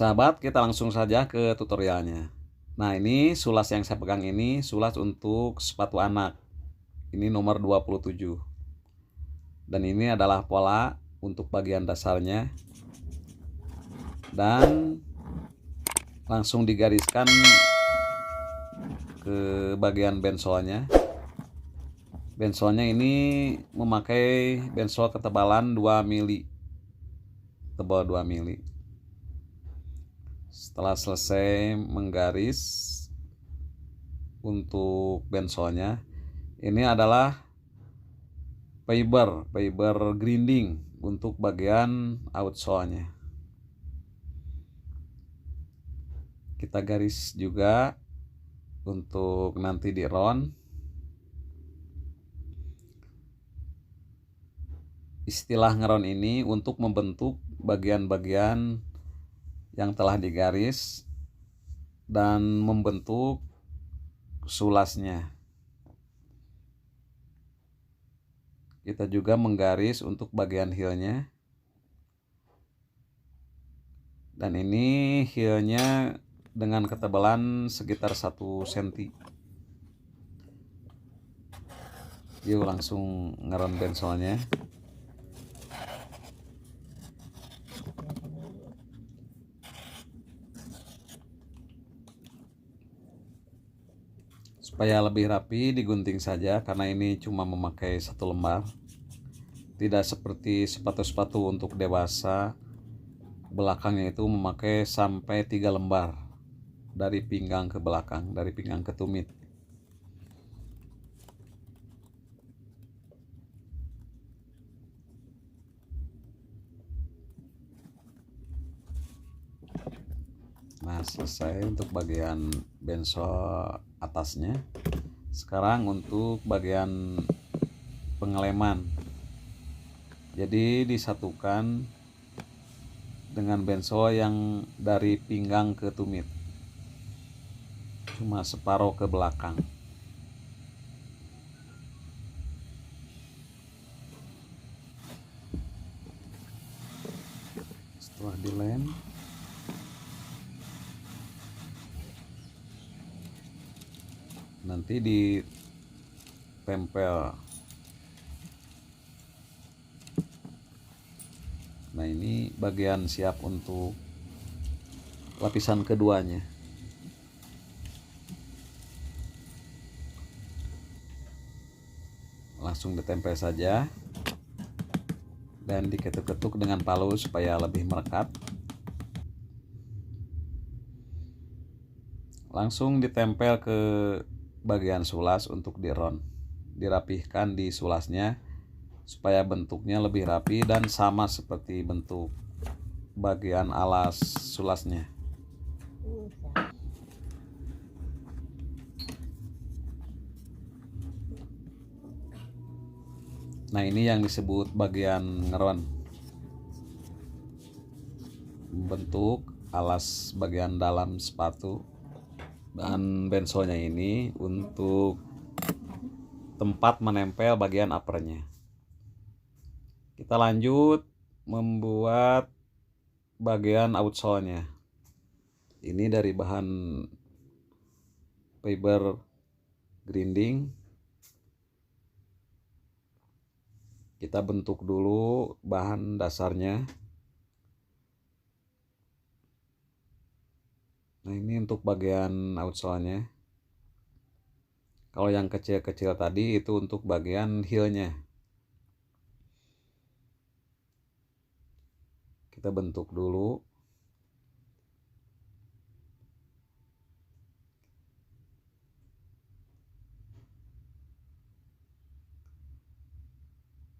Sahabat, kita langsung saja ke tutorialnya. Nah, ini sulas yang saya pegang ini sulas untuk sepatu anak. Ini nomor 27. Dan ini adalah pola untuk bagian dasarnya. Dan langsung digariskan ke bagian bensolnya. Bensolnya ini memakai bensol ketebalan 2 mili. Tebal 2 mili. Setelah selesai menggaris untuk bensolnya, ini adalah fiber grinding untuk bagian outsole-nya. Kita garis juga untuk nanti di round. Istilah ngeron ini untuk membentuk bagian-bagian yang telah digaris dan membentuk sulasnya. Kita juga menggaris untuk bagian heelnya. Dan ini heelnya dengan ketebalan sekitar 1 cm. Yuk langsung ngeron bensolnya. Supaya lebih rapi digunting saja karena ini cuma memakai 1 lembar. Tidak seperti sepatu-sepatu untuk dewasa, belakangnya itu memakai sampai 3 lembar dari pinggang ke belakang, dari pinggang ke tumit. Nah, selesai untuk bagian bensol atasnya. Sekarang untuk bagian pengeleman. Jadi disatukan dengan bensol yang dari pinggang ke tumit. Cuma separuh ke belakang. Setelah dilem, nanti ditempel. Nah, ini bagian siap untuk lapisan keduanya. Langsung ditempel saja dan diketuk-ketuk dengan palu supaya lebih merekat. Langsung ditempel ke bagian sulas untuk di-round. Dirapihkan di sulasnya supaya bentuknya lebih rapi dan sama seperti bentuk bagian alas sulasnya. Nah, ini yang disebut bagian ngeron. Bentuk alas bagian dalam sepatu. Dan bensolnya ini untuk tempat menempel bagian uppernya. Kita lanjut membuat bagian outsole-nya. Ini dari bahan fiber grinding. Kita bentuk dulu bahan dasarnya. Nah, ini untuk bagian outsole-nya. Kalau yang kecil-kecil tadi itu untuk bagian heel-nya. Kita bentuk dulu.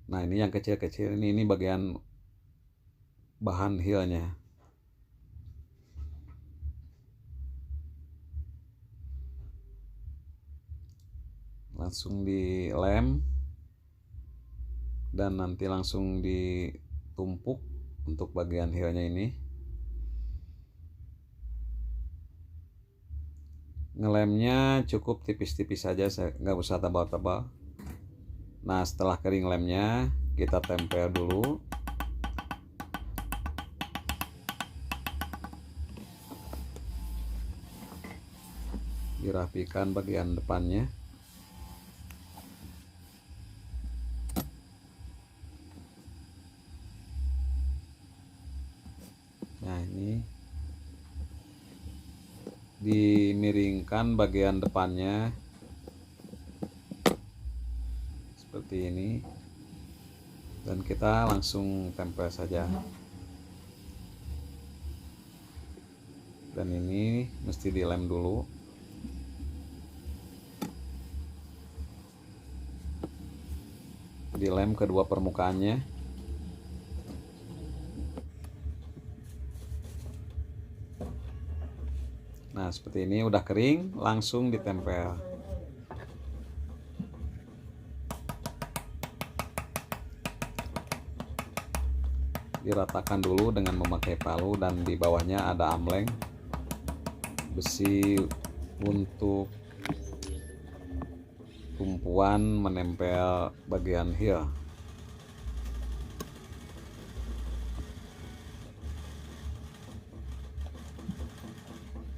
Nah, ini yang kecil-kecil ini bagian bahan heel-nya. Langsung dilem dan nanti langsung ditumpuk untuk bagian heel-nya ini. Ngelemnya cukup tipis-tipis saja, nggak usah tebal-tebal. Nah, setelah kering lemnya kita tempel dulu. dirapikan bagian depannya. Nah, ini dimiringkan bagian depannya seperti ini, dan kita langsung tempel saja. Dan ini mesti dilem dulu. Dilem kedua permukaannya. Nah, seperti ini udah kering, langsung ditempel. Diratakan dulu dengan memakai palu, dan di bawahnya ada amleng besi untuk tumpuan menempel bagian heel.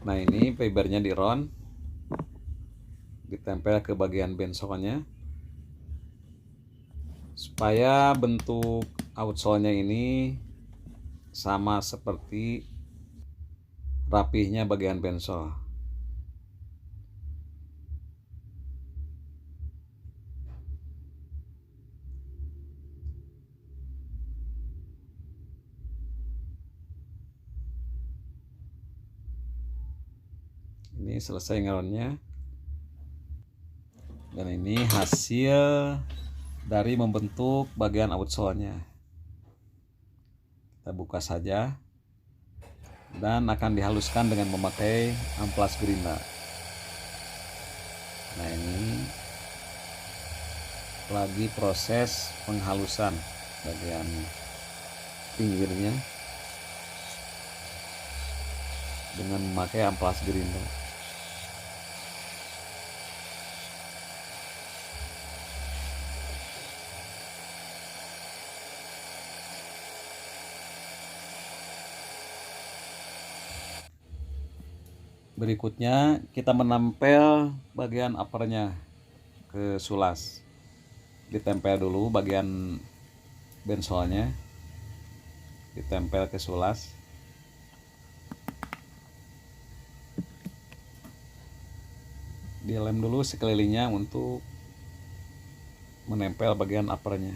Nah, ini fibernya di round, ditempel ke bagian bensolnya supaya bentuk outsole-nya ini sama seperti rapihnya bagian bensol. Ini selesai ngeronnya, dan ini hasil dari membentuk bagian outsole-nya. Kita buka saja, dan akan dihaluskan dengan memakai amplas grinder. Nah, ini lagi proses penghalusan bagian pinggirnya dengan memakai amplas grinder. Berikutnya kita menempel bagian uppernya ke sulas. Ditempel dulu bagian bensolnya, ditempel ke sulas. Dilem dulu sekelilingnya untuk menempel bagian uppernya.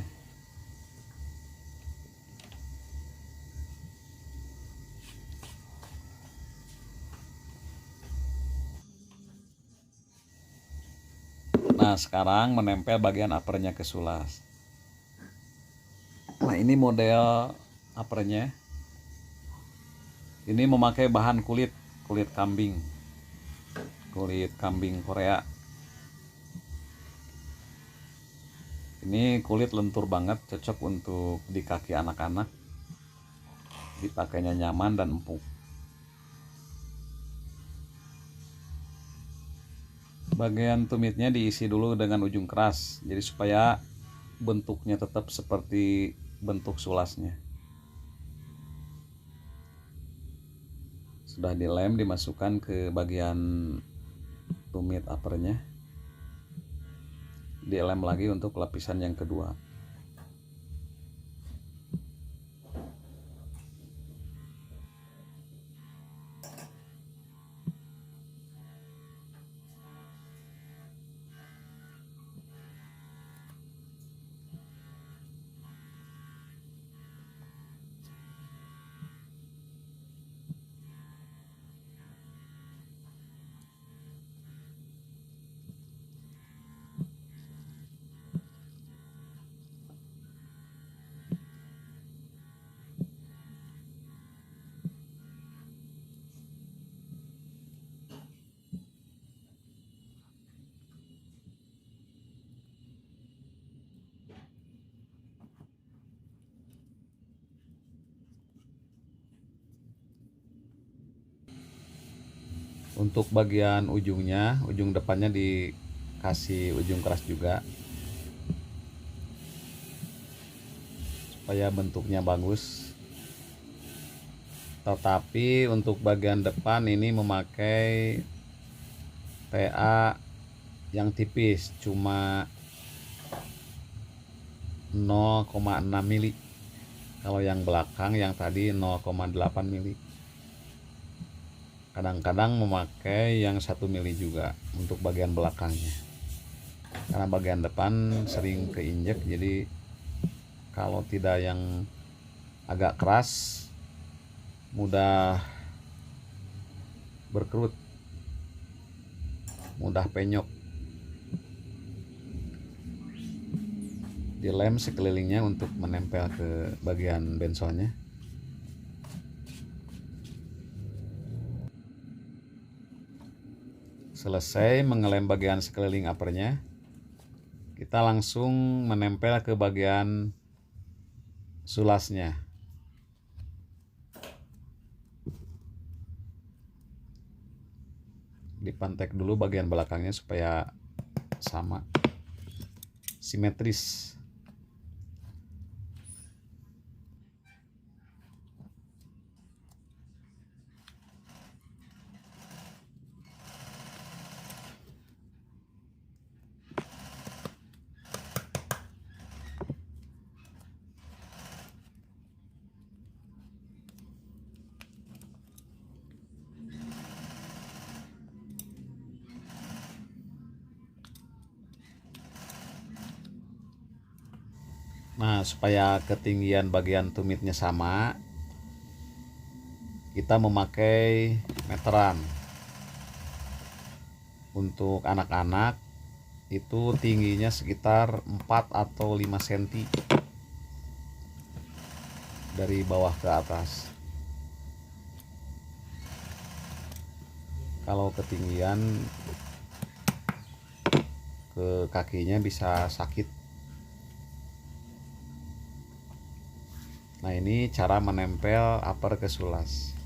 Nah, sekarang menempel bagian uppernya ke sulas. Nah, ini model uppernya. Ini memakai bahan kulit kambing, kulit kambing Korea. Ini kulit lentur banget, cocok untuk di kaki anak-anak. Dipakainya nyaman dan empuk. Bagian tumitnya diisi dulu dengan ujung keras, jadi supaya bentuknya tetap seperti bentuk sulasnya. Sudah dilem, dimasukkan ke bagian tumit uppernya. Dilem lagi untuk lapisan yang kedua. Untuk bagian ujungnya, ujung depannya dikasih ujung keras juga supaya bentuknya bagus. Tetapi untuk bagian depan ini memakai TA yang tipis cuma 0,6 mili. Kalau yang belakang yang tadi 0,8 mili. Kadang-kadang memakai yang 1 mili juga untuk bagian belakangnya. Karena bagian depan sering keinjek, jadi kalau tidak yang agak keras mudah berkerut, mudah penyok. Dilem sekelilingnya untuk menempel ke bagian bensolnya. Selesai mengelem bagian sekeliling uppernya, kita langsung menempel ke bagian sulasnya. Dipantek dulu bagian belakangnya supaya sama, simetris. Nah, supaya ketinggian bagian tumitnya sama, kita memakai meteran. Untuk anak-anak itu tingginya sekitar 4 atau 5 cm dari bawah ke atas. Kalau ketinggian ke kakinya bisa sakit. Nah, ini cara menempel upper ke sulas.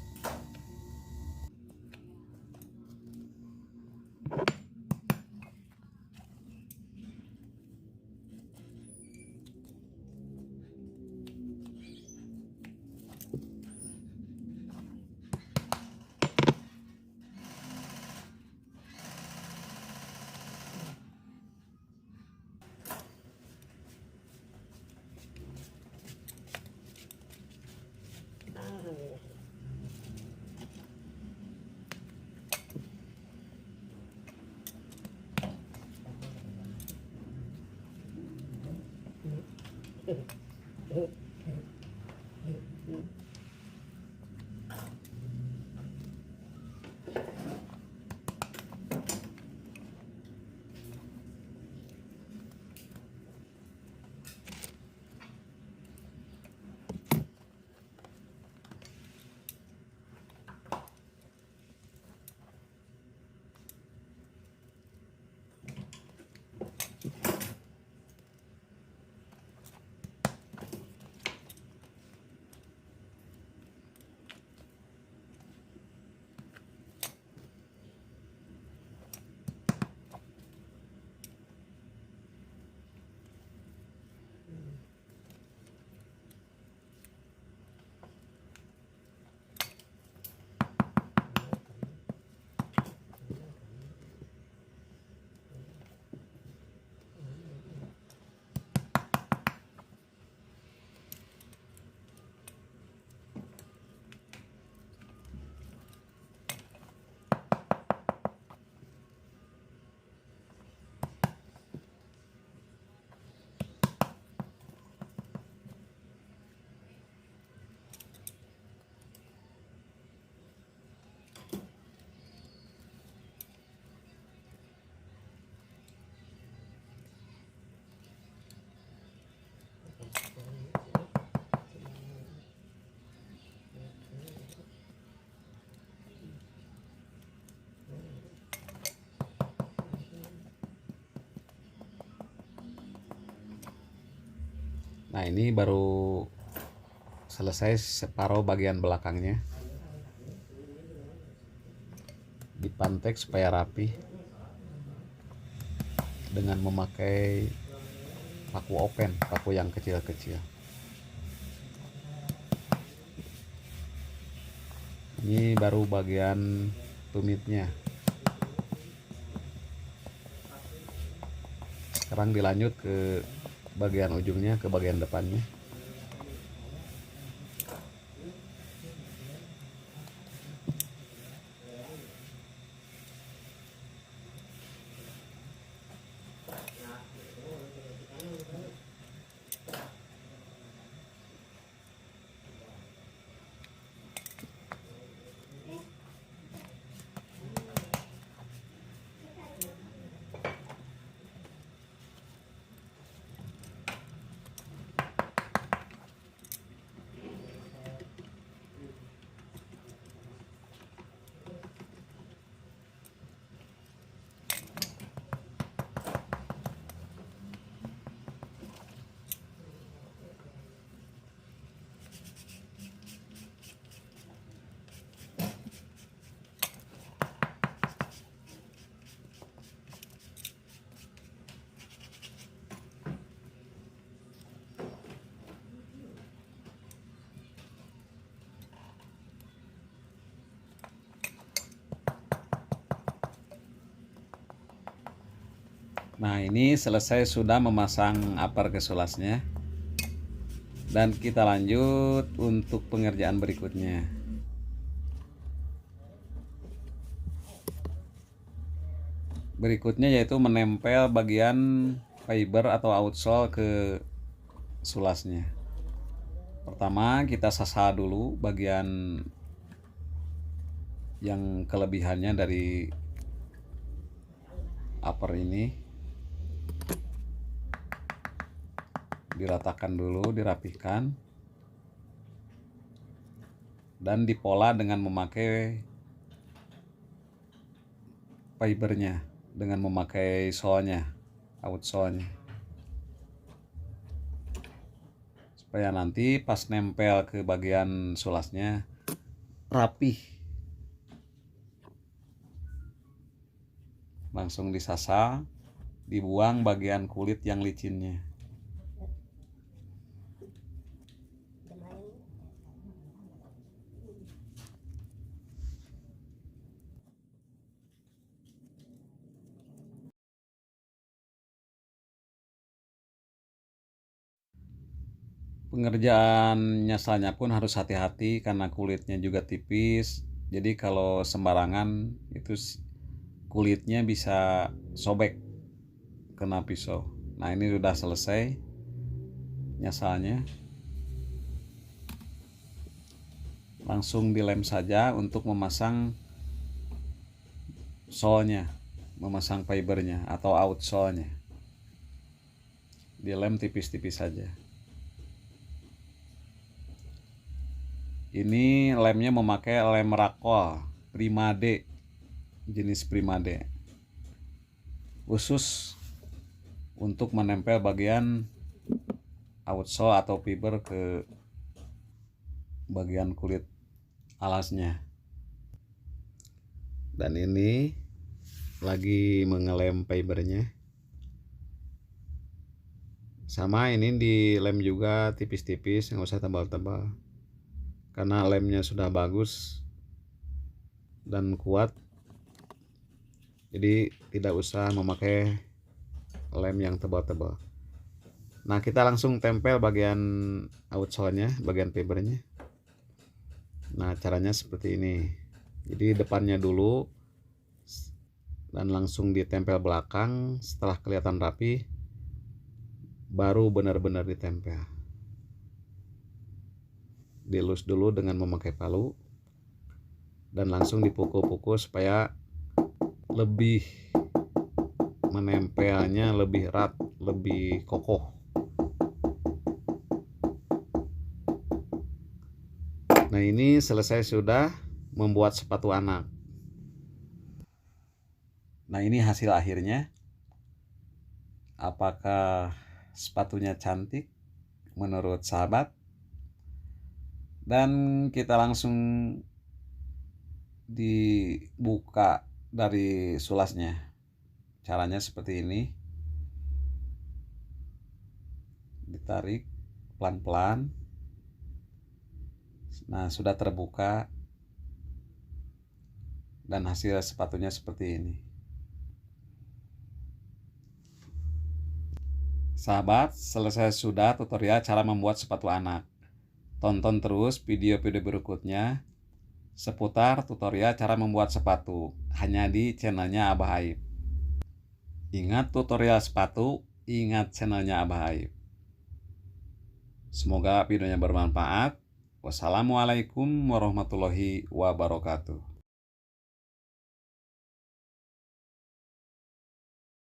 Nah, ini baru selesai separuh bagian belakangnya. Dipantek supaya rapi dengan memakai paku open, paku yang kecil-kecil. Ini baru bagian tumitnya. Sekarang dilanjut ke bagian ujungnya, ke bagian depannya. Nah, ini selesai sudah memasang upper ke sulasnya. Dan kita lanjut untuk pengerjaan berikutnya. Berikutnya yaitu menempel bagian fiber atau outsole ke sulasnya. Pertama, kita sasa dulu bagian yang kelebihannya dari upper ini. Diratakan dulu, dirapihkan, dan dipola dengan memakai fibernya, dengan memakai solnya, outsole-nya, supaya nanti pas nempel ke bagian sulasnya rapih. Langsung disasa, dibuang bagian kulit yang licinnya. Pengerjaan nyasalnya pun harus hati-hati karena kulitnya juga tipis. Jadi kalau sembarangan itu kulitnya bisa sobek kena pisau. Nah, ini sudah selesai nyasalnya. Langsung dilem saja untuk memasang solnya, memasang fibernya atau outsole-nya. Dilem tipis-tipis saja. Ini lemnya memakai lem Rakol Primade, jenis Primade, khusus untuk menempel bagian outsole atau fiber ke bagian kulit alasnya. Dan ini lagi mengelem fibernya. Sama, ini dilem juga tipis-tipis, nggak usah tebal-tebal, karena lemnya sudah bagus dan kuat, jadi tidak usah memakai lem yang tebal-tebal. Nah, kita langsung tempel bagian outsole-nya, bagian fibernya. Nah, caranya seperti ini. Jadi depannya dulu dan langsung ditempel belakang. Setelah kelihatan rapi, baru benar-benar ditempel. Dilus dulu dengan memakai palu dan langsung dipukul-pukul supaya lebih menempelnya lebih erat, lebih kokoh. Nah, ini selesai sudah membuat sepatu anak. Nah, ini hasil akhirnya. Apakah sepatunya cantik menurut sahabat? Dan kita langsung dibuka dari sulasnya. Caranya seperti ini. Ditarik pelan-pelan. Nah, sudah terbuka. Dan hasil sepatunya seperti ini. Sahabat, selesai sudah tutorial cara membuat sepatu anak. Tonton terus video-video berikutnya seputar tutorial cara membuat sepatu hanya di channelnya Abah Aib. Ingat tutorial sepatu, ingat channelnya Abah Aib. Semoga videonya bermanfaat. Wassalamualaikum warahmatullahi wabarakatuh.